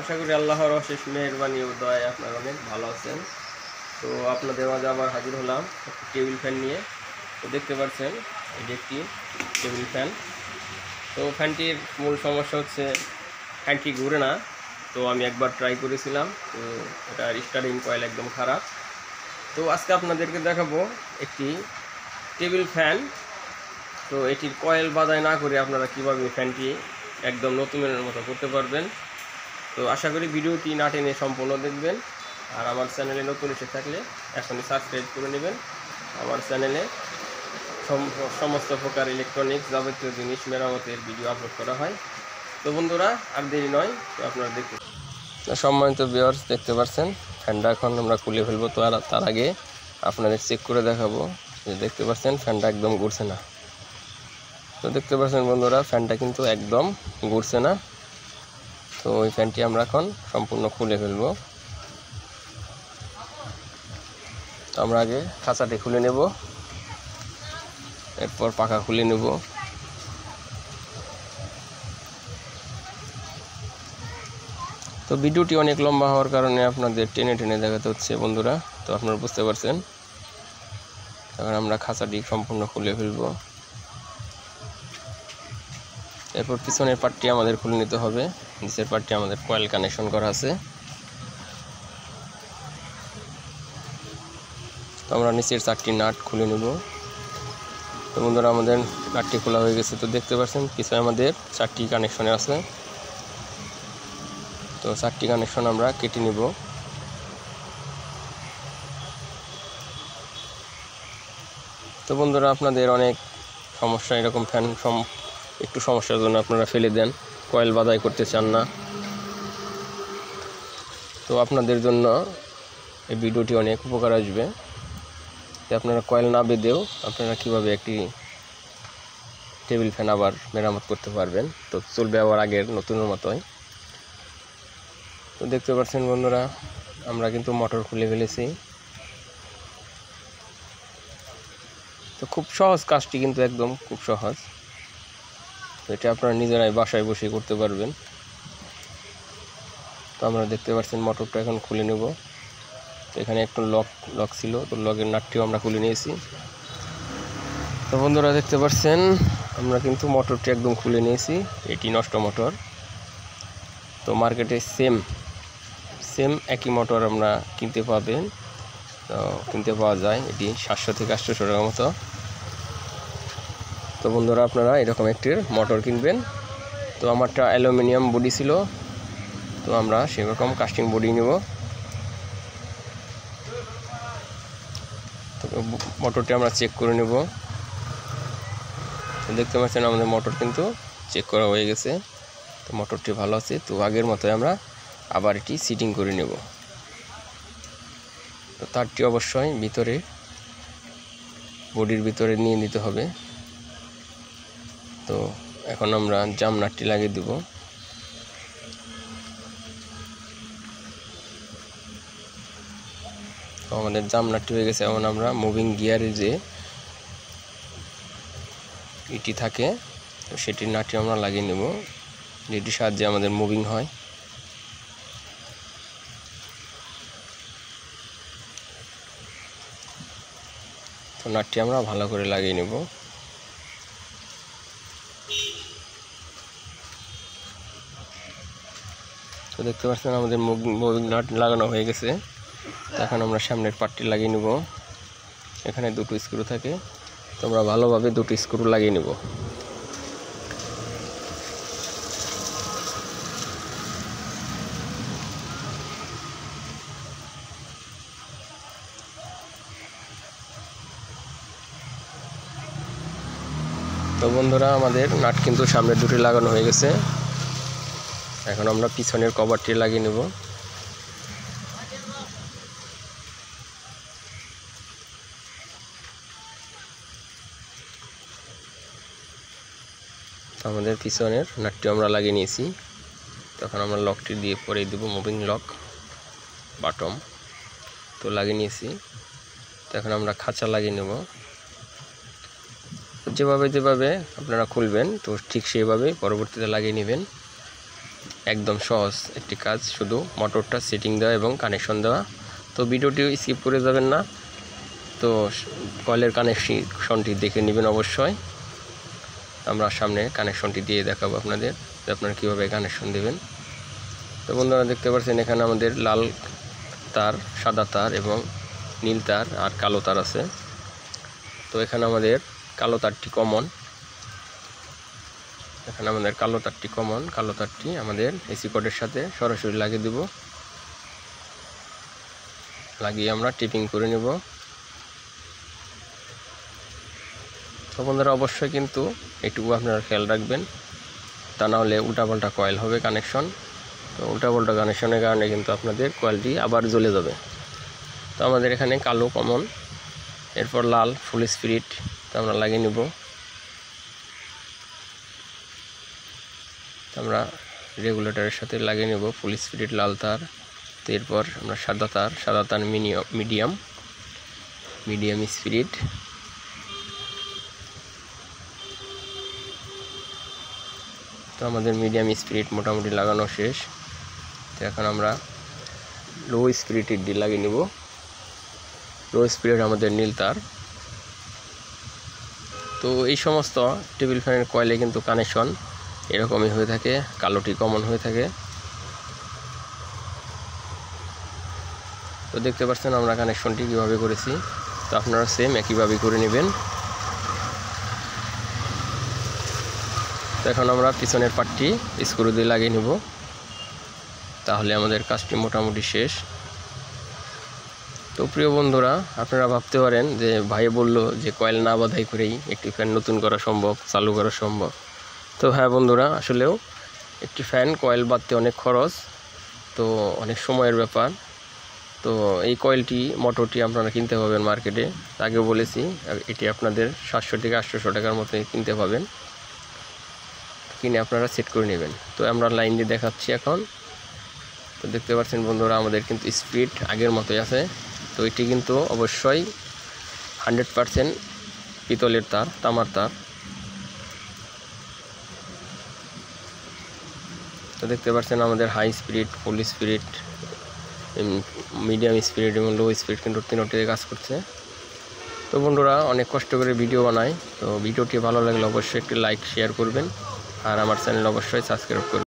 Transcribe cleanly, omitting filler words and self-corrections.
আশা করি আল্লাহর অশেষ মেহেরবানি ও দয়ায় আপনারা অনেক ভালো আছেন। তো আপনাদের মাঝে আবার হাজির হলাম একটি টেবিল ফ্যান নিয়ে। তো দেখতে পাচ্ছেন এটি একটি টেবিল ফ্যান। তো ফ্যানটির মূল সমস্যা হচ্ছে ফ্যানটি ঘুরে না। তো আমি একবার ট্রাই করেছিলাম, তো এটার স্টার্টিং কয়েল একদম খারাপ। তো আজকে আপনাদেরকে দেখাবো একটি টেবিল ফ্যান। তো এটির কয়েল বাদাই না করে আপনারা কীভাবে ফ্যানটি একদম নতুনের মতো করতে পারবেন। তো আশা করি ভিডিওটি না টেনে সম্পূর্ণ দেখবেন। আর আমার চ্যানেলে নতুন এসে থাকলে এখনই সাবস্ক্রাইব করে নেবেন। আমার চ্যানেলে সমস্ত প্রকার ইলেকট্রনিক্স যাবতীয় জিনিস মেরামতের ভিডিও আপলোড করা হয়। তো বন্ধুরা, আর দেরি নয়, তো আপনারা দেখুন। সম্মানিত ভিউয়ার্স, দেখতে পাচ্ছেন ফ্যানটা এখন আমরা খুলে ফেলবো। তো তার আগে আপনাদের চেক করে দেখাবো যে দেখতে পাচ্ছেন ফ্যানটা একদম ঘুরছে না। তো দেখতে পাচ্ছেন বন্ধুরা, ফ্যানটা কিন্তু একদম ঘুরছে না। তো ওই ফ্যানটি আমরা এখন সম্পূর্ণ খুলে ফেলবো। তো আমরা আগে খাঁচাটি খুলে নেব, এরপর পাখা খুলে নেব। তো ভিডিওটি অনেক লম্বা হওয়ার কারণে আপনাদের টেনে টেনে দেখাতে হচ্ছে বন্ধুরা। তো আপনারা বুঝতে পারছেন। এখন আমরা খাঁচাটি সম্পূর্ণ খুলে ফেলব। এরপর পিছনের পার্টটি আমাদের খুলে নিতে হবে। নিচের পার্টটি আমাদের কয়েল কানেকশন করা আছে। তো আমরা নিচের 4টি নাট খুলে নেব। তো বন্ধুরা, আমাদের নাটটি খোলা হয়ে গেছে। তো দেখতে পাচ্ছেন পিছনে আমাদের 4টি কানেকশনে আছে। তো 4টি কানেকশন আমরা কেটে নেব। তো বন্ধুরা, আপনাদের অনেক সমস্যা, এরকম ফ্যান একটু সমস্যার জন্য আপনারা ফেলে দেন, কয়েল বাদাই করতে চান না। তো আপনাদের জন্য এই ভিডিওটি অনেক উপকার আসবে। আপনারা কয়েল না বেঁধেও আপনারা কীভাবে একটি টেবিল ফ্যান আবার মেরামত করতে পারবেন। তো চলবে আবার আগের নতুনের মতোই। তো দেখতে পাচ্ছেন বন্ধুরা, আমরা কিন্তু মোটর খুলে ফেলেছি। তো খুব সহজ কাজটি, কিন্তু একদম খুব সহজ। তো এটা আপনারা নিজেরাই বাসায় বসে করতে পারবেন। তো আমরা দেখতে পাচ্ছেন মোটরটা এখন খুলে নেব। তো এখানে একটু লক ছিল, তো লকের নাটটিও আমরা খুলে নিয়েছি। তো বন্ধুরা, দেখতে পাচ্ছেন আমরা কিন্তু মোটরটি একদম খুলে নিয়েছি। এটি নষ্ট মোটর। তো মার্কেটে সেম একই মোটর আমরা কিনতে পাওয়া যায়। এটি 700 থেকে 800 টাকার মতো। তো বন্ধুরা, আপনারা এরকম একটি মোটর কিনবেন। তো আমারটা অ্যালুমিনিয়াম বডি ছিল, তো আমরা সেরকম কাস্টিং বডি নেব। তো মোটরটি আমরা চেক করে নেব। তো দেখতে পাচ্ছেন আমাদের মোটর কিন্তু চেক করা হয়ে গেছে। তো মোটরটি ভালো আছে। তো আগের মতোই আমরা আবার এটি সিটিং করে নেব। তো তারটি অবশ্যই বডির ভিতরে নিয়ে নিতে হবে। তো এখন আমরা জাম নাটটি লাগিয়ে দেব। তো আমাদের জাম নাটটি হয়ে গেছে। এখন আমরা মুভিং গিয়ারে যে এটি থাকে, তো সেটির নাটটি আমরা লাগিয়ে নেব, যেটির সাহায্যে আমাদের মুভিং হয়। তো নাটটি আমরা ভালো করে লাগিয়ে নেব। তো দেখতে পাচ্ছেন আমাদের মুভিং নাট লাগানো হয়ে গেছে। এখন আমরা সামনের পার্টটি লাগিয়ে নেব। এখানে 2টো স্ক্রু থাকে, তো আমরা ভালোভাবে 2টো স্ক্রু লাগিয়ে নেব। তো বন্ধুরা, আমাদের নাট কিন্তু সামনের 2টি লাগানো হয়ে গেছে। এখন আমরা পিছনের কভারটি লাগিয়ে নেব। আমাদের পিছনের নাটটি আমরা লাগিয়ে নিয়েছি। তখন আমরা লকটি দিয়ে পরে দেব, মুভিং লক বাটম। তো লাগিয়ে নিয়েছি। তো এখন আমরা খাঁচা লাগিয়ে নেব। যেভাবে আপনারা খুলবেন, তো ঠিক সেইভাবে পরবর্তীতে লাগিয়ে নেবেন। একদম সহজ একটি কাজ, শুধু মোটরটা সেটিং দেওয়া এবং কানেকশন দেওয়া। তো ভিডিওটিও স্কিপ করে যাবেন না, তো কয়েলের কানেকশনটি দেখে নেবেন অবশ্যই। আমরা সামনে কানেকশনটি দিয়ে দেখাবো আপনাদের যে আপনারা কীভাবে কানেকশন দেবেন। তো বন্ধুরা দেখতে পাচ্ছেন এখানে আমাদের লাল তার, সাদা তার এবং নীল তার আর কালো তার আছে। তো এখানে আমাদের কালো তারটি কমন, কালো তারটি আমাদের এসি কর্ডের সাথে সরাসরি লাগিয়ে দেব, লাগিয়ে আমরা টিপিং করে নেব। তো বন্ধুরা অবশ্যই কিন্তু একটু আপনারা খেয়াল রাখবেন, তা না হলে উল্টাপাল্টা কয়েল হবে কানেকশন। তো উল্টাপাল্টা কানেকশনের কারণে কিন্তু আপনাদের কয়েলটি আবার জ্বলে যাবে। তো আমাদের এখানে কালো কমন, এরপর লাল ফুল স্পিরিট, তো আমরা লাগিয়ে নেব। আমরা রেগুলেটরের সাথে লাগিয়ে নেব ফুল স্পিরিট লাল তার। তো এরপর আমরা সাদা তার মিডিয়াম স্পিরিট। তো আমাদের মিডিয়াম স্পিরিট মোটামুটি লাগানো শেষ। তো এখন আমরা লো স্পিরিটের ডি লাগিয়ে নেব। লো স্পিরিট আমাদের নীল তার। তো এই সমস্ত টেবিল ফ্যানের কয়েলে কিন্তু কানেকশন এরকমই হয়ে থাকে, কালোটি কমন হয়ে থাকে। তো দেখতে পাচ্ছেন আমরা কানেকশনটি কীভাবে করেছি, তো আপনারা সেম একইভাবে করে নেবেন। তো এখন আমরা পিছনের পার্টটি স্ক্রু দিয়ে লাগিয়ে নেব, তাহলে আমাদের কাজটি মোটামুটি শেষ। তো প্রিয় বন্ধুরা, আপনারা ভাবতে পারেন যে ভাই বলল যে কয়েল না বাঁধাই করেই একটি ফ্যান নতুন করা সম্ভব, চালু করা সম্ভব। তো হ্যাঁ বন্ধুরা, আসলেও একটি ফ্যান কয়েল বাঁধতে অনেক খরচ, তো অনেক সময়ের ব্যাপার। তো এই কয়েলটি মোটরটি আপনারা কিনতে পাবেন মার্কেটে, আগে বলেছি এটি আপনাদের 700 থেকে 800 টাকার মতো কিনতে পাবেন, কিনে আপনারা সেট করে নেবেন। তো আমরা লাইন দিয়ে দেখাচ্ছি এখন। তো দেখতে পাচ্ছেন বন্ধুরা, আমাদের কিন্তু স্পিড আগের মতোই আছে। তো এটি কিন্তু অবশ্যই 100% পিতলের তার, তামার তার। তো দেখতে পাচ্ছেন আমাদের high speed, full speed, medium speed এবং লো স্পিড কিন্তু তিনটিতে কাজ করছে। তো বন্ধুরা, অনেক কষ্ট করে ভিডিও বানাই, তো ভিডিওটি ভালো লাগলে অবশ্যই একটি লাইক শেয়ার করবেন, আর আমার চ্যানেল অবশ্যই সাবস্ক্রাইব করবেন।